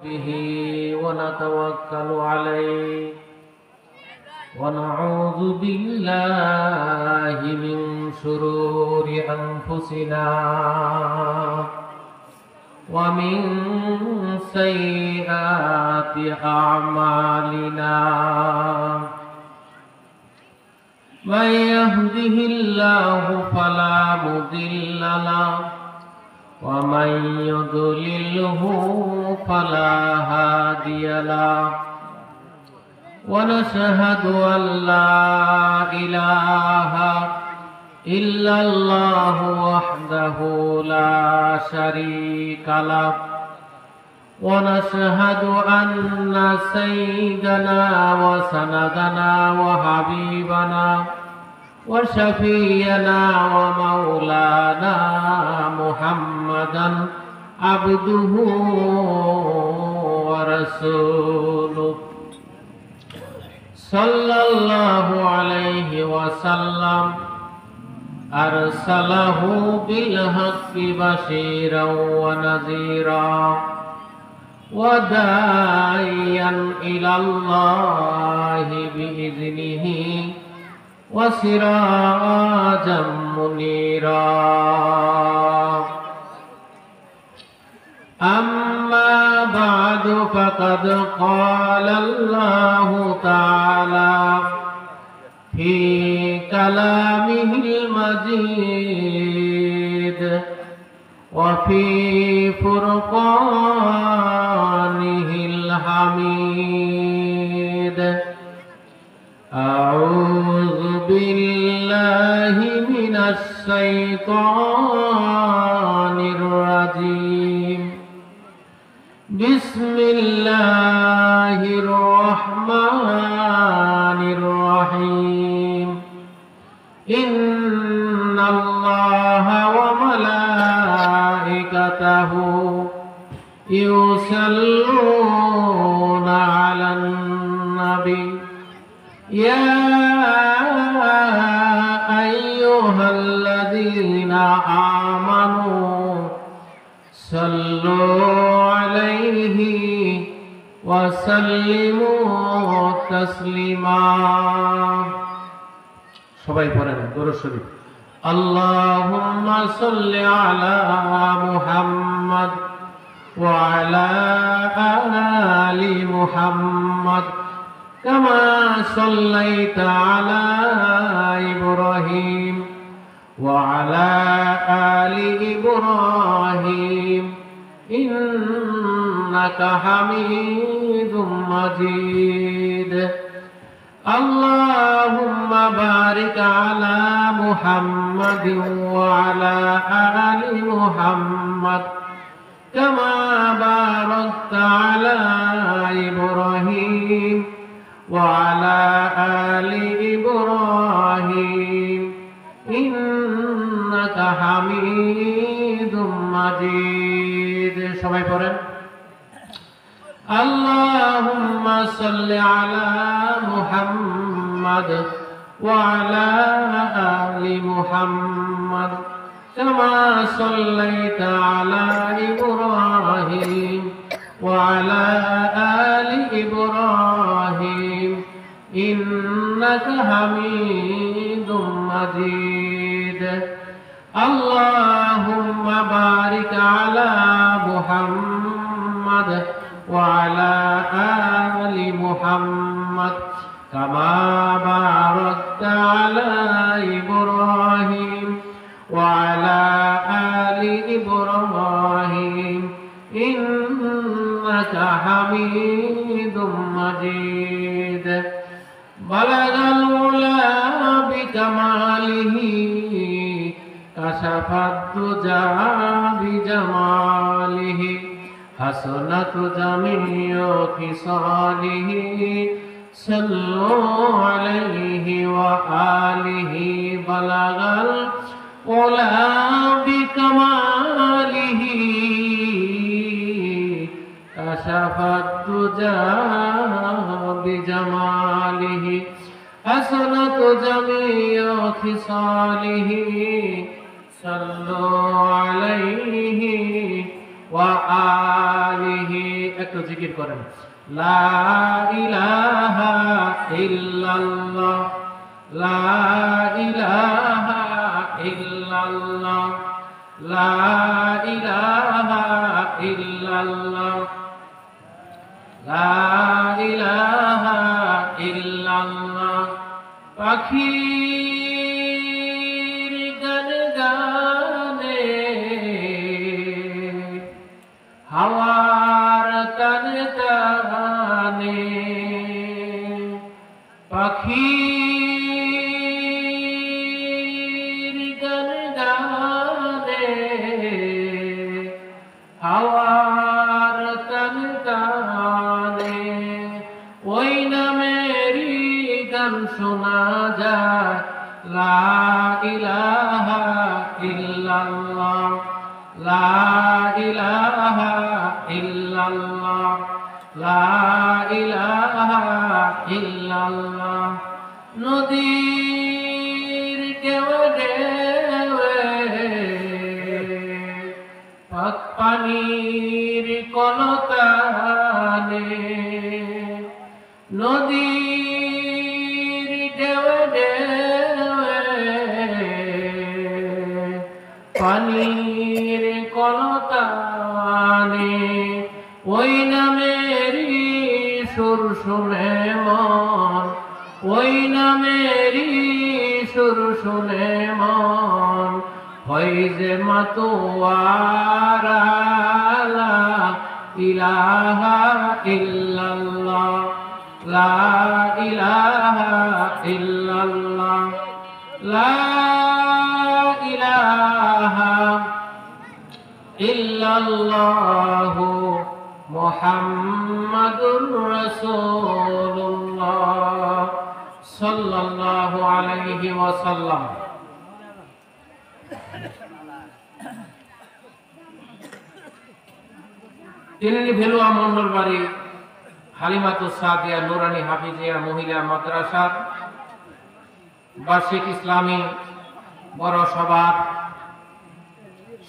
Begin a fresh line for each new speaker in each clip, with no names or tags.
به ونتوكل عليه ونعوذ بالله من شرور أنفسنا ومن سيئات أعمالنا من يهده الله فلا مضل له ومن يضلله فلا هادي له ونشهد أن لا إله إلا الله وحده لا شريك له ونشهد أن سيدنا وسندنا وحبيبنا وشفينا ومولانا محمدا عبده ورسوله صلى الله عليه وسلم أرسله بالحق بشيرا ونذيرا وداعيا إلى الله بإذنه وسراجا منيرا أما بعد فقد قال الله تعالى في كلامه المجيد وفي فرقانه الحميد أعوذ بالله من الشيطان الرجيم بسم الله الرحمن الرحيم إن الله وملائكته يصلون على النبي يا أيها الذين آمنوا صلوا عليه وسلموا تسليما সবাই পড়েন দরুদ শরীফ আল্লাহুম্মা সাল্লি আলা মুহাম্মদ ওয়া আলা আলি মুহাম্মদ কামা সাল্লাইতা আলা ইব্রাহিম ওয়া আলা আলি ইব্রাহিম ইন্নাকা হামিদুম মাজিদ اللهم بارك على محمد وعلى آل محمد كما باركت على إبراهيم وعلى آل إبراهيم إنك حميد مجيد সবাই পড়েন اللهم صل على محمد وعلى آل محمد كما صليت على إبراهيم وعلى آل إبراهيم إنك حميد مجيد اللهم بارك على محمد وعلى آل محمد كما باركت على إبراهيم وعلى آل إبراهيم إنك حميد مجيد بلغ العلا بكماله كشف الدجى بجماله حسنت جميع خصاله صلوا عليه وآله بلغ العلا بكماله كشف الدجى بجماله حسنت جميع خصاله صلوا عليه ওয়া আলিহি। একটু জিকির করেন, লা ইলাহা ইল্লাল্লাহ, লা ইলাহা ইল্লাল্লাহ, লা ইলাহা ইল্লাল্লাহ, লা ইলাহা ইল্লাল্লাহ। পাখির গান গানে, হাওয়ার টান টানে, পাখির গান গানে, হাওয়ার টান টানে, ওই নামেরই গান শোনা যায়। লা ইলাহা ইল্লাল্লাহ, লা ইলাহা ইল্লাল্লাহ, লা ইলাহা ইল্লাল্লাহ। নদীর ঢেউয়ে ঢেউয়ে, পানির কলতানে, নদীর ঢেউয়ে ঢেউয়ে, পানির কলতানে, ওই নামেরই সুর শুনে মন, ওই নামেরই সুর শুনে মন, হয় যে মাতোয়ারা। লা ইলাহা ইল্লাল্লাহ, লা ইলাহা ইল্লাল্লাহ, লা ইলাহা ইল্লাল্লাহু মুহাম্মাদুর রাসূলুল্লাহ সাল্লাল্লাহু আলাইহি ওয়াসাল্লাম। তিনি ভেলুয়া মন্ডল বাড়ি হালিমাতুস সাদিয়া নুরানি হাফিজিয়া মহিলা মাদ্রাসা বার্ষিক ইসলামী বড় সভার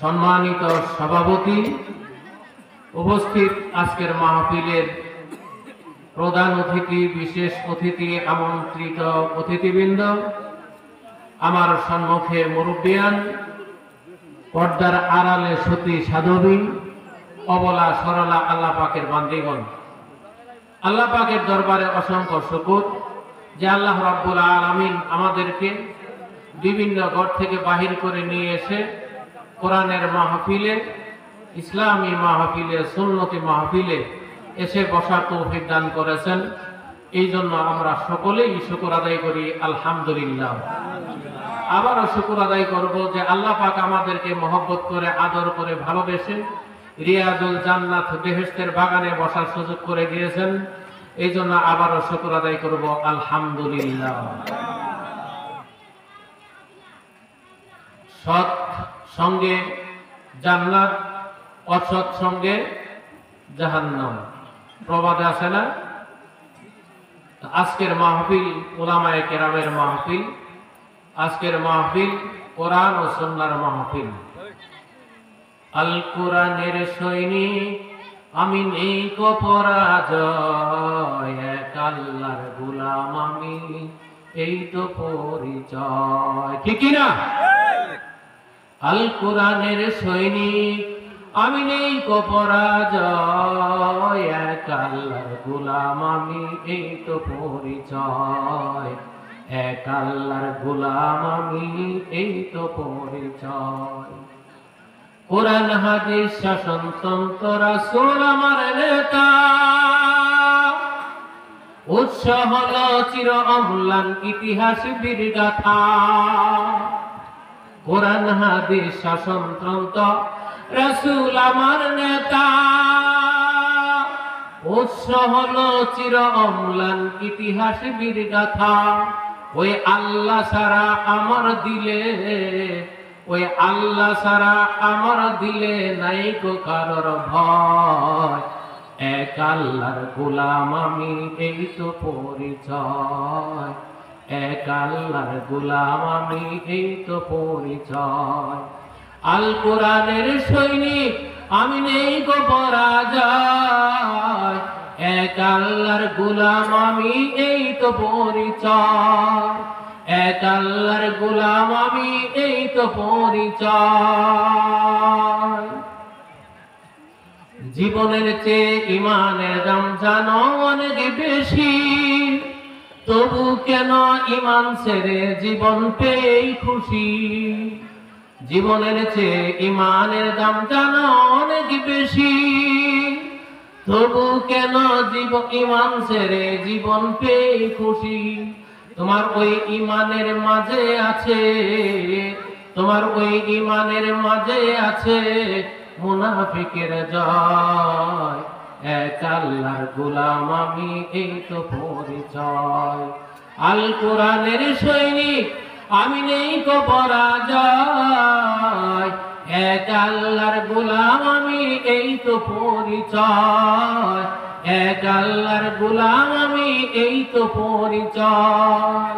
সম্মানিত সভাপতি, উপস্থিত আজকের মাহফিলের প্রধান অতিথি, বিশেষ অতিথি, আমন্ত্রিত অতিথিবৃন্দ, আমার সম্মুখে মুরব্বিয়ান, পর্দার আড়ালে সতী সাধবী, অবলা সরলা আল্লাহ পাকের বান্দীগণ, আল্লাহ পাকের দরবারে অসংখ্য শুকর যে আল্লাহ রাব্বুল আলামিন আমাদেরকে বিভিন্ন ঘর থেকে বাহির করে নিয়ে এসে কোরআনের মাহফিলে, ইসলামী মাহফিলে, সুন্নতি মাহফিলে এসে বসার তৌফিক দান করেছেন। এই জন্য আমরা সকলেই শুকর আদায় করি আলহামদুলিল্লাহ। আবারও শুকর আদায় করব যে আল্লাহ পাক আমাদেরকে মহব্বত করে, আদর করে, ভালোবেসে রিয়াজুল জান্নাত বেহেশতের বাগানে বসার সুযোগ করে দিয়েছেন। এই জন্য আবারও শুকর আদায় করব আলহামদুলিল্লাহ। সৎ সঙ্গে জান্নাত, অসৎ সঙ্গে জাহান্নাম, প্রবাদে আছে না? আজকের মাহফিল উলামায়ে কেরামের মাহফিল, আজকের মাহফিল কোরআন ও সুন্নাহর মাহফিল। আল কোরআনের সৈনিক আমি, নেই কো পরাজয়, এক আল্লাহর গোলাম আমি, এই তো পরিচয়। ঠিক কি না? আল কোরআনের সৈনিক আমি, নেই কো পরাজয়, এক আল্লাহর গোলাম আমি, এই তো পরিচয়, এক আল্লাহর গোলাম আমি, এই তো পরিচয়। কোরআন হাদিস শাসনতন্ত্র রাসূল আমার নেতা, উৎস হলো চির অম্লান ইতিহাস বীর গাথা। কোরআন হাদিস শাসনতন্ত্র রাসূল আমার নেতা, উৎস হলো চির অম্লান ইতিহাস বীর গাথা। ওই আল্লাহ ছাড়া আমার দিলে, ওই আল্লাহ ছাড়া আমার দিলে নাই কো কারোর ভয়, এক আল্লাহর গোলাম আমি, এই তো পরিচয়, এক আল্লাহর গোলাম আমি, এই তো পরিচয়। আল কোরআনের সৈনিক আমি নেই গো পরাজয়, এক আল্লাহর গোলাম আমি এই তো পরিচয়, এক আল্লাহর গোলাম আমি এই তো পরিচয়। জীবনের চেয়ে ইমানের দাম জানো অনেক বেশি, তবু কেন ইমান ছেড়ে জীবন পেয়েই খুশি। জীবনের চেয়ে ইমানের দাম জানো অনেক বেশি, তবু কেন ইমান ছেড়ে জীবন পেয়েই খুশি। তোমার ওই ইমানের মাঝে আছে, তোমার ওই ইমানের মাঝে আছে মুনাফিকের জয়, এক আল্লাহর গোলাম আমি এই তো পরিচয়। আল কোরআনের সৈনিক আমি নেই গো পরাজয়, এক আল্লাহর গোলাম আমি এই তো পরিচয়, এক আল্লাহর গোলাম আমি এই তো পরিচয়।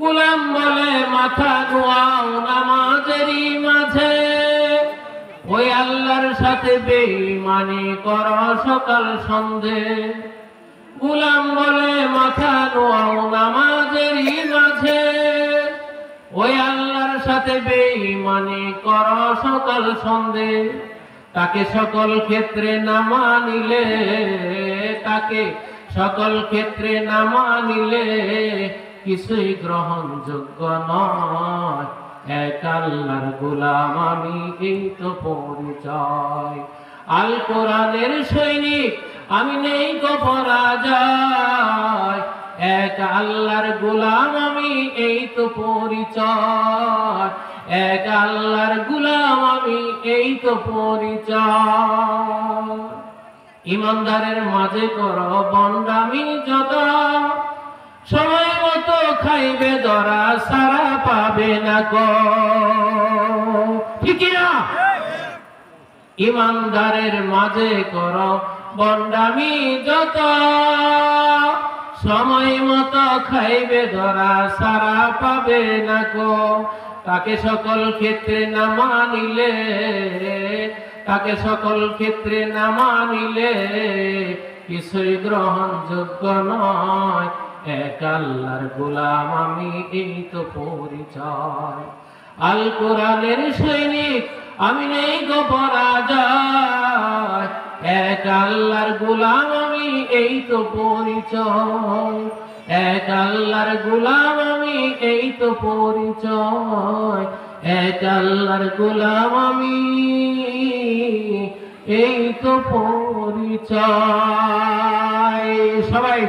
গোলাম বলে মাথা নোয়াও নামাজেরই মাঝে, ওই আল্লাহর সাথে বেঈমানি করো সকাল সন্ধে। গোলাম বলে মাথা নোয়াও নামাজেরই মাঝে, ওই আল্লাহর সাথে বেঈমানি করো সকাল সন্ধে। তাকে সকল ক্ষেত্রে না মানিলে, তাকে সকল ক্ষেত্রে না মানিলে কিছুই গ্রহণযোগ্য নয়, এক আল্লাহর গোলাম আমি এই তো পরিচয়। আল কোরআনের সৈনিক আমি নেই গো পরাজয়, এক আল্লাহর গোলাম আমি এই তো পরিচয়, এক আল্লাহর গোলাম আমি এই তো পরিচয়। ইমানদারের মাঝে করো বন্ডামি যত, সময় মতো খাইবে ধরা সারা পাবে না গো, ঠিক না? ইমানদারের মাঝে করো বন্ডামি যত, সময় মতো খাইবে ধরা সারা পাবে না গো। তাকে সকল ক্ষেত্রে না মানিলে, তাকে সকল ক্ষেত্রে না মানিলে কিছুই গ্রহণযোগ্য নয়, এক আল্লাহর গোলাম আমি এই তো পরিচয়। আল কোরআনের সৈনিক আমি নেই গো পরাজয়, এক আল্লাহর গোলাম আমি এই তো পরিচয়, এক আল্লাহর গোলাম আমি এই তো পরিচয়, এক আল্লাহর গোলাম আমি এই তো পরিচয়। সবাই